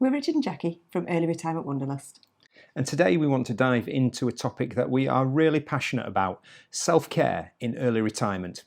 We're Richard and Jackie from Early Retirement Wanderlust. And today we want to dive into a topic that we are really passionate about, self-care in early retirement.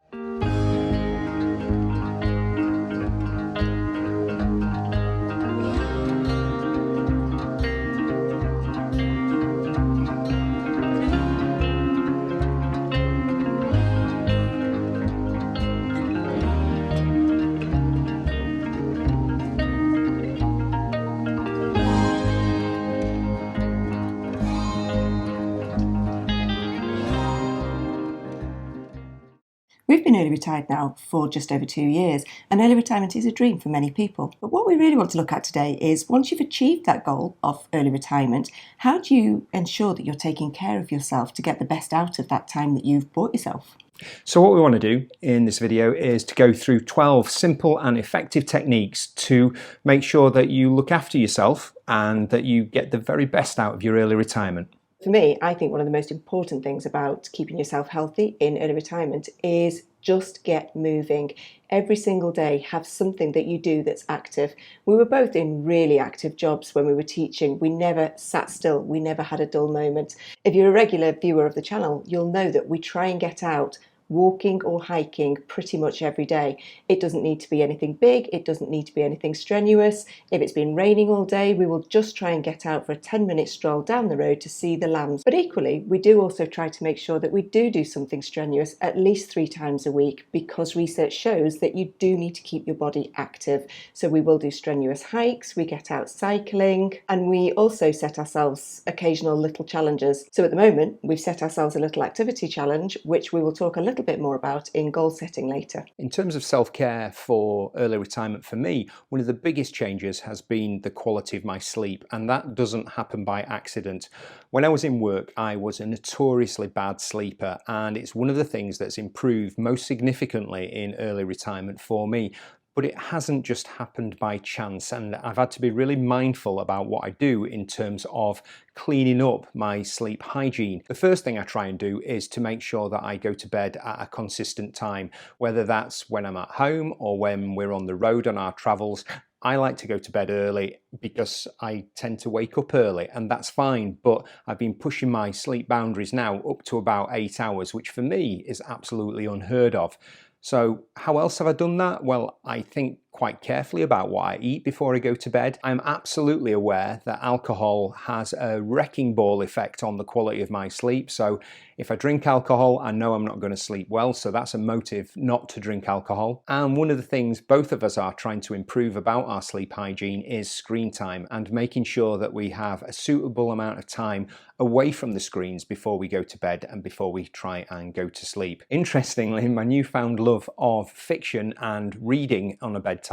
We've been early retired now for just over 2 years, and early retirement is a dream for many people. But what we really want to look at today is, once you've achieved that goal of early retirement, how do you ensure that you're taking care of yourself to get the best out of that time that you've bought yourself? So what we want to do in this video is to go through 12 simple and effective techniques to make sure that you look after yourself and that you get the very best out of your early retirement. For me, I think one of the most important things about keeping yourself healthy in early retirement is just get moving. Every single day, have something that you do that's active. We were both in really active jobs when we were teaching. We never sat still. We never had a dull moment. If you're a regular viewer of the channel, you'll know that we try and get out walking or hiking pretty much every day. It doesn't need to be anything big, it doesn't need to be anything strenuous. If it's been raining all day, we will just try and get out for a 10-minute stroll down the road to see the lambs. But equally, we do also try to make sure that we do something strenuous at least 3 times a week, because research shows that you do need to keep your body active. So we will do strenuous hikes, we get out cycling, and we also set ourselves occasional little challenges. So at the moment, we've set ourselves a little activity challenge, which we will talk a little bit more about in goal setting later. In terms of self-care for early retirement, for me, one of the biggest changes has been the quality of my sleep, and that doesn't happen by accident. When I was in work, I was a notoriously bad sleeper, and it's one of the things that's improved most significantly in early retirement for me. But it hasn't just happened by chance, and I've had to be really mindful about what I do in terms of cleaning up my sleep hygiene. The first thing I try and do is to make sure that I go to bed at a consistent time, whether that's when I'm at home or when we're on the road on our travels. I like to go to bed early because I tend to wake up early, and that's fine, but I've been pushing my sleep boundaries now up to about 8 hours, which for me is absolutely unheard of. So how else have I done that? Well, I think quite carefully about what I eat before I go to bed. I'm absolutely aware that alcohol has a wrecking ball effect on the quality of my sleep. So if I drink alcohol, I know I'm not going to sleep well. So that's a motive not to drink alcohol. And one of the things both of us are trying to improve about our sleep hygiene is screen time, and making sure that we have a suitable amount of time away from the screens before we go to bed and before we try and go to sleep. Interestingly, my newfound love of fiction and reading on a bedtime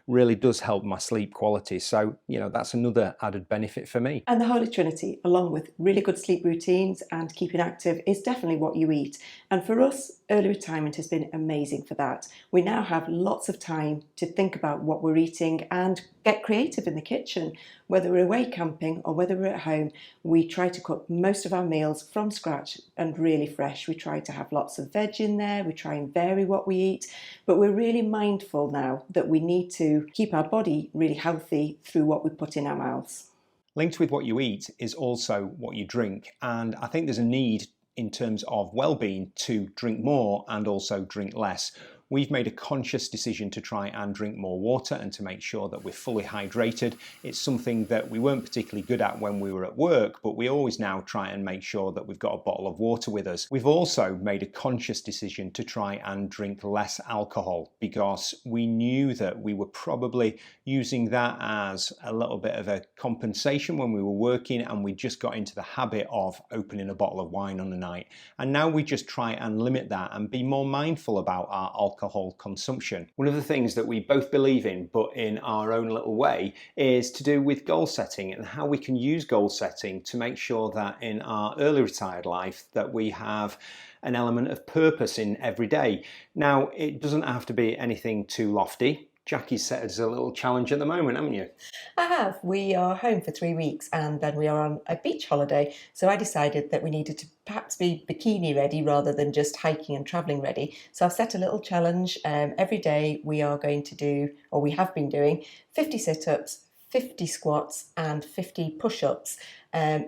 really does help my sleep quality. So, that's another added benefit for me. And the Holy Trinity, along with really good sleep routines and keeping active, is definitely what you eat. And for us, early retirement has been amazing for that. We now have lots of time to think about what we're eating and get creative in the kitchen. Whether we're away camping or whether we're at home, we try to cook most of our meals from scratch and really fresh. We try to have lots of veg in there, we try and vary what we eat, but we're really mindful now that we need to keep our body really healthy through what we put in our mouths. Linked with what you eat is also what you drink, and I think there's a need in terms of well-being to drink more and also drink less. We've made a conscious decision to try and drink more water and to make sure that we're fully hydrated. It's something that we weren't particularly good at when we were at work, but we always now try and make sure that we've got a bottle of water with us. We've also made a conscious decision to try and drink less alcohol, because we knew that we were probably using that as a little bit of a compensation when we were working, and we just got into the habit of opening a bottle of wine on a night. And now we just try and limit that and be more mindful about our alcohol consumption. One of the things that we both believe in, but in our own little way, is to do with goal setting and how we can use goal setting to make sure that in our early retired life that we have an element of purpose in every day. Now, it doesn't have to be anything too lofty. Jackie's set us a little challenge at the moment, haven't you? I have. We are home for 3 weeks and then we are on a beach holiday. So I decided that we needed to perhaps be bikini ready rather than just hiking and travelling ready. So I've set a little challenge. Every day we are going to do, or we have been doing, 50 sit-ups, 50 squats and 50 push-ups.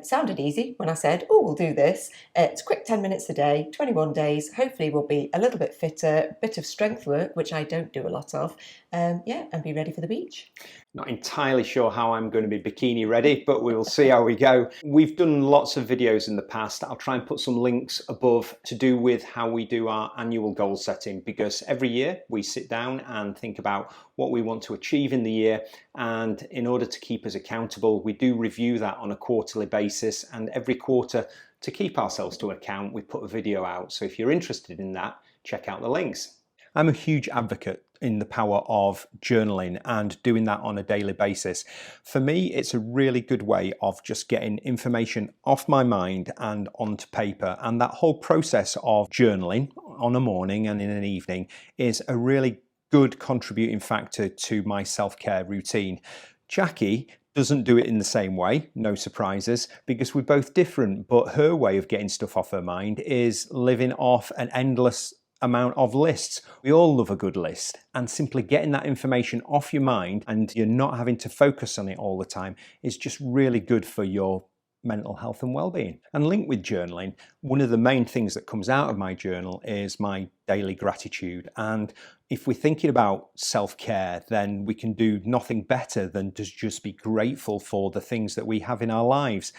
Sounded easy when I said, oh, we'll do this. It's a quick 10 minutes a day, 21 days. Hopefully we'll be a little bit fitter, a bit of strength work, which I don't do a lot of. And be ready for the beach. Not entirely sure how I'm going to be bikini ready, but we'll see how we go. We've done lots of videos in the past. I'll try and put some links above to do with how we do our annual goal setting, because every year we sit down and think about what we want to achieve in the year. And in order to keep us accountable, we do review that on a quarterly basis. And every quarter, to keep ourselves to account, we put a video out. So if you're interested in that, check out the links. I'm a huge advocate in the power of journaling and doing that on a daily basis. For me, it's a really good way of just getting information off my mind and onto paper. And that whole process of journaling on a morning and in an evening is a really good contributing factor to my self-care routine. Jackie doesn't do it in the same way, no surprises, because we're both different, but her way of getting stuff off her mind is living off an endless amount of lists. We all love a good list, and simply getting that information off your mind and you're not having to focus on it all the time is just really good for your mental health and well-being. And linked with journaling, one of the main things that comes out of my journal is my daily gratitude. And if we're thinking about self-care, then we can do nothing better than to just be grateful for the things that we have in our lives.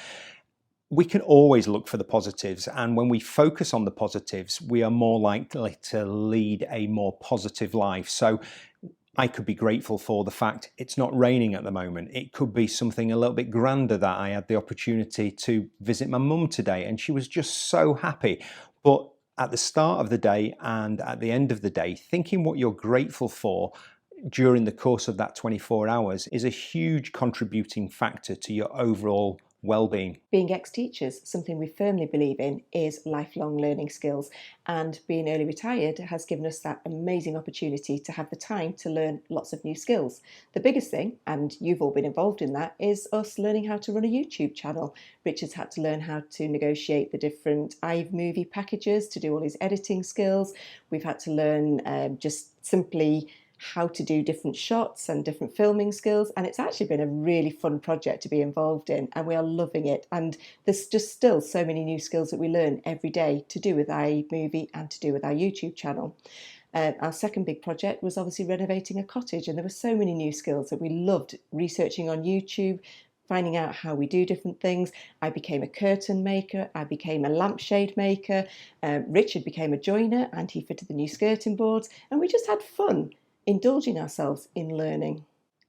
We can always look for the positives, and when we focus on the positives, we are more likely to lead a more positive life. So I could be grateful for the fact it's not raining at the moment. It could be something a little bit grander, that I had the opportunity to visit my mum today and she was just so happy. But at the start of the day and at the end of the day, thinking what you're grateful for during the course of that 24 hours is a huge contributing factor to your overall well-being. Being ex-teachers, something we firmly believe in is lifelong learning skills, and being early retired has given us that amazing opportunity to have the time to learn lots of new skills. The biggest thing, and you've all been involved in that, is us learning how to run a YouTube channel. Richard's had to learn how to negotiate the different iMovie packages to do all his editing skills. We've had to learn just simply how to do different shots and different filming skills, and it's actually been a really fun project to be involved in, and we are loving it. And there's just still so many new skills that we learn every day to do with iMovie and to do with our YouTube channel. Our second big project was obviously renovating a cottage, and there were so many new skills that we loved researching on YouTube, finding out how we do different things. I became a curtain maker, I became a lampshade maker, Richard became a joiner and he fitted the new skirting boards, and we just had fun indulging ourselves in learning.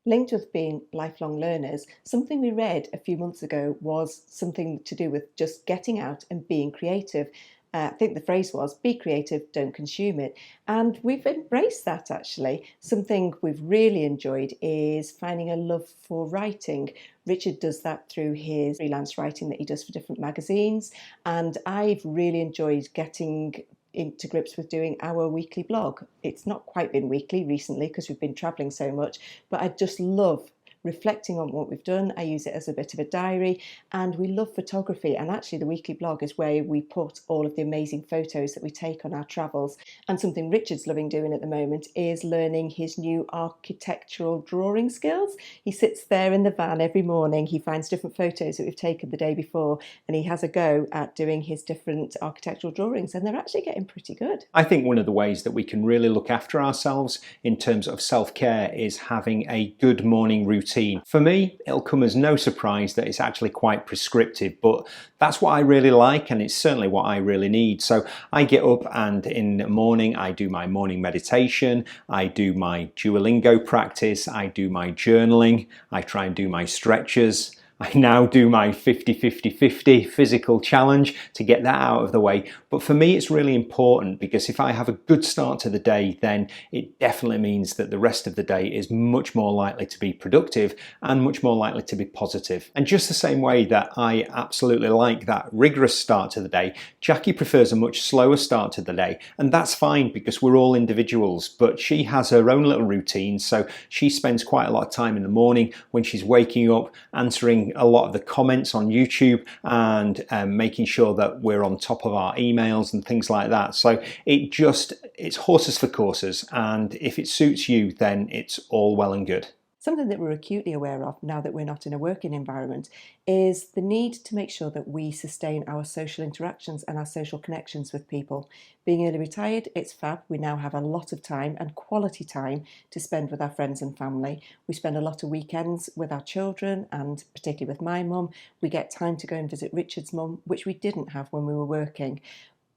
Linked with being lifelong learners, something we read a few months ago was something to do with just getting out and being creative. I think the phrase was, be creative, don't consume it. And we've embraced that actually. Something we've really enjoyed is finding a love for writing. Richard does that through his freelance writing that he does for different magazines. And I've really enjoyed getting into grips with doing our weekly blog. It's not quite been weekly recently because we've been travelling so much, but I just love reflecting on what we've done. I use it as a bit of a diary, and we love photography, and actually the weekly blog is where we put all of the amazing photos that we take on our travels. And something Richard's loving doing at the moment is learning his new architectural drawing skills. He sits there in the van every morning, he finds different photos that we've taken the day before, and he has a go at doing his different architectural drawings, and they're actually getting pretty good. I think one of the ways that we can really look after ourselves in terms of self-care is having a good morning routine. For me, it'll come as no surprise that it's actually quite prescriptive, but that's what I really like, and it's certainly what I really need. So I get up and in the morning I do my morning meditation, I do my Duolingo practice, I do my journaling, I try and do my stretches. I now do my 50-50-50 physical challenge to get that out of the way. But for me, it's really important because if I have a good start to the day, then it definitely means that the rest of the day is much more likely to be productive and much more likely to be positive. And just the same way that I absolutely like that rigorous start to the day, Jackie prefers a much slower start to the day. And that's fine because we're all individuals, but she has her own little routine. So she spends quite a lot of time in the morning when she's waking up, answering a lot of the comments on YouTube and making sure that we're on top of our emails and things like that. So it's horses for courses, and if it suits you, then it's all well and good. Something that we're acutely aware of now that we're not in a working environment is the need to make sure that we sustain our social interactions and our social connections with people. Being early retired, it's fab. We now have a lot of time and quality time to spend with our friends and family. We spend a lot of weekends with our children, and particularly with my mum. We get time to go and visit Richard's mum, which we didn't have when we were working.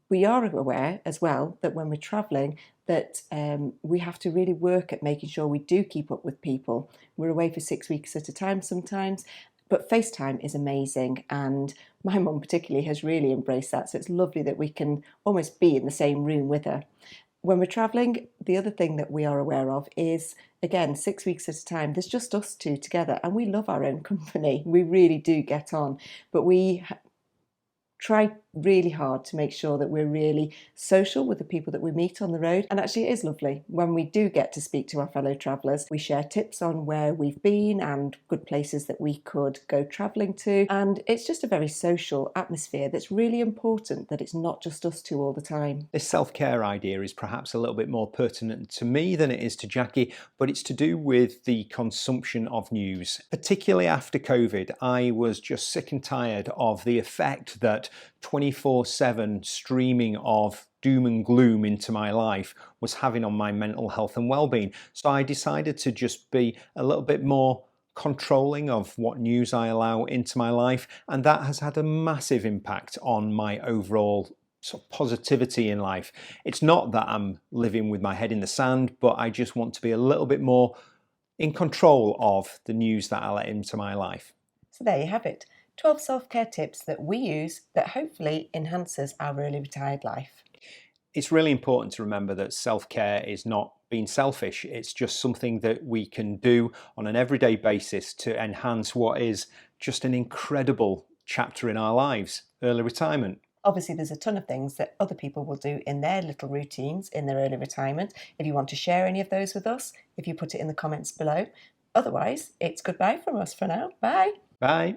We are aware as well that when we're travelling that we have to really work at making sure we do keep up with people. We're away for 6 weeks at a time sometimes, but FaceTime is amazing, and my mum particularly has really embraced that, so it's lovely that we can almost be in the same room with her. When we're travelling, the other thing that we are aware of is, again, 6 weeks at a time, there's just us two together, and we love our own company. We really do get on, but we try really hard to make sure that we're really social with the people that we meet on the road. And actually it is lovely when we do get to speak to our fellow travellers. We share tips on where we've been and good places that we could go travelling to, and it's just a very social atmosphere that's really important, that it's not just us two all the time. This self-care idea is perhaps a little bit more pertinent to me than it is to Jackie, but it's to do with the consumption of news. Particularly after COVID, I was just sick and tired of the effect that 24/7 streaming of doom and gloom into my life was having on my mental health and well-being. So I decided to just be a little bit more controlling of what news I allow into my life, and that has had a massive impact on my overall sort of positivity in life. It's not that I'm living with my head in the sand, but I just want to be a little bit more in control of the news that I let into my life. So there you have it. 12 self-care tips that we use that hopefully enhances our early retired life. It's really important to remember that self-care is not being selfish. It's just something that we can do on an everyday basis to enhance what is just an incredible chapter in our lives, early retirement. Obviously, there's a ton of things that other people will do in their little routines in their early retirement. If you want to share any of those with us, if you put it in the comments below. Otherwise, it's goodbye from us for now. Bye. Bye.